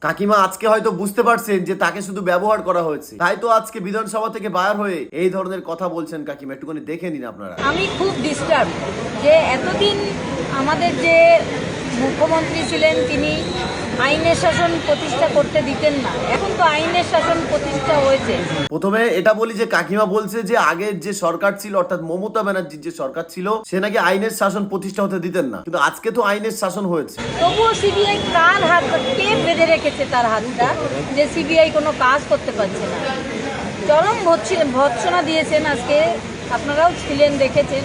কাকিমা আজকে হয়তো বুঝতে পারছেন যে তাকে শুধু ব্যবহার করা হয়েছে, তাই তো আজকে বিধানসভা থেকে বাইর হয়ে এই ধরনের কথা বলছেন। কাকিমা একটুখানি দেখে নিন আপনারা। আমি খুব ডিস্টার্ব যে এতদিন আমাদের যে মুখ্যমন্ত্রী ছিলেন তিনি আইনের শাসন প্রতিষ্ঠা করতে দিতেন না, এখন তো আইনের শাসন প্রতিষ্ঠা হয়েছে। প্রথমে এটা বলি যে কাকিমা বলছে যে আগের যে সরকার ছিল অর্থাৎ মমতা ব্যানার্জির যে সরকার ছিল সে নাকি আইনের শাসন প্রতিষ্ঠা হতে দিতেন না, কিন্তু আজকে তো আইনের শাসন হয়েছে। তবুও সিবিআই কার হাত, কে বেঁধে রেখেছে তার হাতটা যে সিবিআই কোনো কাজ করতে পারছে না? চরম ভৎসনা দিয়েছেন আজকে, আপনারাও ছিলেন, দেখেছেন।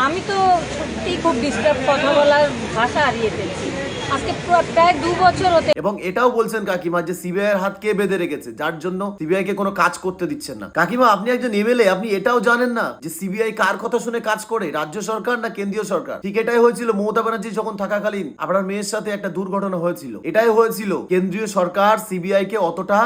আমি তো সত্যিই খুব ডিস্টার্ব, কথা বলার ভাষা হারিয়ে ফেলছি। আজকে প্রায় 2 বছর হতে। এবং এটাও বলছেন কাকিমা যে সিবিআই এর হাত কে বেঁধে রেখেছে, যার জন্য সিবিআই কে কোনো কাজ করতে দিচ্ছেন না। কাকিমা আপনি একজন এমএলএ, আপনি এটাও জানেন না যে সিবিআই কার কথা শুনে কাজ করে, রাজ্য সরকার না কেন্দ্রীয় সরকার? ঠিক এটাই হয়েছিল মমতা ব্যানার্জি যখন থাকাকালীন আপনার মেয়ের সাথে একটা দুর্ঘটনা হয়েছিল। এটাই হয়েছিল, কেন্দ্রীয় সরকার সিবিআই কে অতটা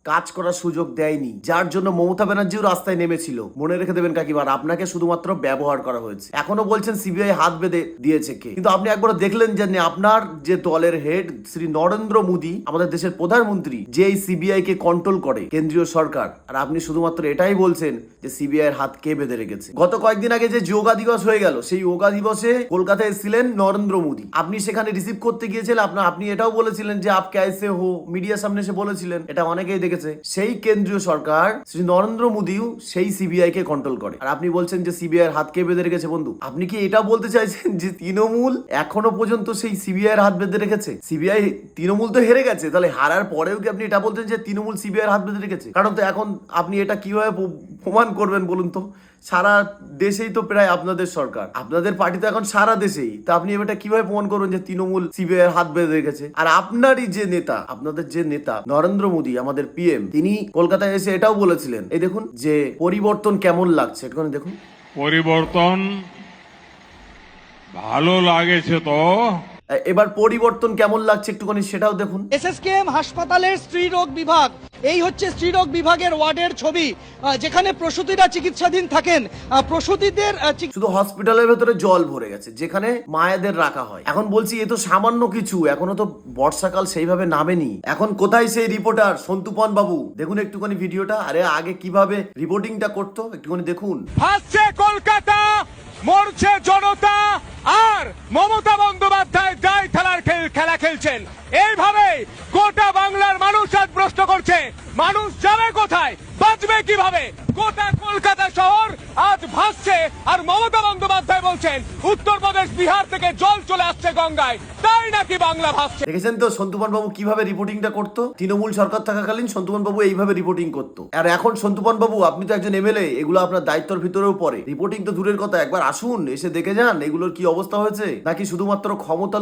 কাজ করার সুযোগ দেয়নি, যার জন্য মমতা ব্যানার্জিও রাস্তায় নেমেছিল। মনে রেখে দেবেন কাকিমা, আপনাকে শুধুমাত্র ব্যবহার করা হয়েছে। এখনো বলছেন সিবিআই হাত বেঁধে দিয়েছে কে, কিন্তু আপনি একবার দেখলেন যে আপনার যে দলের হেড শ্রী নরেন্দ্র মোদী, আমাদের দেশের প্রধানমন্ত্রী, যে এই সিবিআই কে কন্ট্রোল করে কেন্দ্রীয় সরকার, আর আপনি শুধুমাত্র এটাই বলছেন যে সিবিআই এর হাত কে বেঁধে রেখেছে। গত কয়েকদিন আগে যে যোগা দিবস হয়ে গেল, সেই যোগা দিবসে কলকাতায় এসেছিলেন নরেন্দ্র মোদী। আপনি সেখানে রিসিভ করতে গিয়েছিলেন, আপনি এটাও বলেছিলেন যে আপ ক্যাসে হো, মিডিয়ার সামনে এসে বলেছিলেন, এটা অনেকেই দেখেছে। সেই কেন্দ্রীয় সরকার শ্রী নরেন্দ্র মোদীও সেই সিবিআই কে কন্ট্রোল করে, আর আপনি বলছেন যে সিবিআই এর হাত কে বেঁধে রেখেছে। বন্ধু, আপনি কি এটা বলতে চাইছেন যে তৃণমূল এখনো পর্যন্ত সেই সিবিআই এর হাত বেঁধে রেখেছে? সিবিআই, তৃণমূল তো হেরে গেছে, তাহলে হারার পরেও কি আপনি এটা বলছেন যে তৃণমূল সিবিআই এর হাত বেঁধে রেখেছে? কারণ তো এখন আপনি এটা কিভাবে প্রমাণ করবেন বলুন তো? সারা দেশেই তো প্রায় আপনাদের সরকার, আপনাদের পার্টি তো এখন সারা দেশেই, তা আপনি এটা কিভাবে প্রমাণ করবেন যে তৃণমূল সিবিআই এর হাত বেঁধে রেখেছে? আর আপনারই যে নেতা, আপনাদের যে নেতা নরেন্দ্র মোদী, আমাদের পিএম, তিনি কলকাতায় এসে এটাও বলেছিলেন, এই দেখুন, যে পরিবর্তন কেমন লাগছে, একটুখানি দেখুন। পরিবর্তন ভালো লাগেছে তো। এবার পরিবর্তন কেমন লাগছে একটুখানি সেটাও দেখুন। এসএসকেএম হাসপাতালের স্ত্রীরোগ বিভাগ, এই হচ্ছে স্ত্রীরোগ বিভাগের ওয়ার্ডের ছবি, যেখানে প্রসূতিরা চিকিৎসাধীন থাকেন। প্রসূতিদের শুধু হসপিটালের ভেতরে জল ভরে গেছে যেখানে মায়েদের রাখা হয়। এখন বলছি এ তো সামান্য কিছু, এখনো তো বর্ষাকাল সেইভাবে নামেনি। এখন কোথায় সেই রিপোর্টার সন্তুপন বাবু? দেখুন একটুখানি ভিডিওটা। আরে আগে কিভাবে রিপোর্টিংটা করতো একটুখানি দেখুন। হাসছে কলকাতা, মরছে জনতা, আর মমতা বন্দ্যোপাধ্যায় জয় খেলা খেলছেন। এইভাবে গোটা বাংলার মানুষ আজ প্রশ্ন করছে, মানুষ যাবে কোথায়, বাঁচবে কিভাবে? গোটা কলকাতা শহর আজ ভাসছে, আর মমতা বন্দ্যোপাধ্যায় বলছেন উত্তরপ্রদেশ, বিহার থেকে জল চলে আসছে গঙ্গায়, তাই নাকি বাংলা ভাসছে। দেখেছেন তো সন্তুপন বাবু কিভাবে রিপোর্টিংটা করতো? তৃণমূল সরকার থাকাকালীন সন্তুপন বাবু এইভাবে রিপোর্টিং করতো। আর এখন সন্তুপন বাবু, আপনি তো একজন এমএলএ, এগুলো আপনার দায়িত্বের ভিতরেও পড়ে। রিপোর্টিং তো দূরের কথা, একবার আসুন, এসে দেখে যান এগুলোর কি অবস্থা হয়েছে, নাকি শুধুমাত্র ক্ষমতা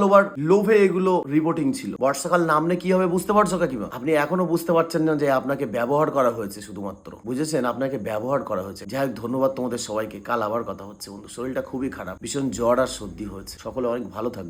লোভে এগুলো রিপোর্টিং ছিল। বর্ষাকাল নামলে কি হবে বুঝতে পারছো কাকিমা? আপনি এখনো বুঝতে পারছেন না যে আপনাকে ব্যবহার করা হয়েছে, শুধুমাত্র বুঝেছেন আপনাকে ব্যবহার করা হয়েছে। যাই হোক, ধন্যবাদ তোমাদের সবাইকে। কাল আবার কথা হচ্ছে বন্ধু। শরীরটা খুবই খারাপ, ভীষণ জ্বর আর সর্দি হয়েছে। সকলে অনেক ভালো থাকবে।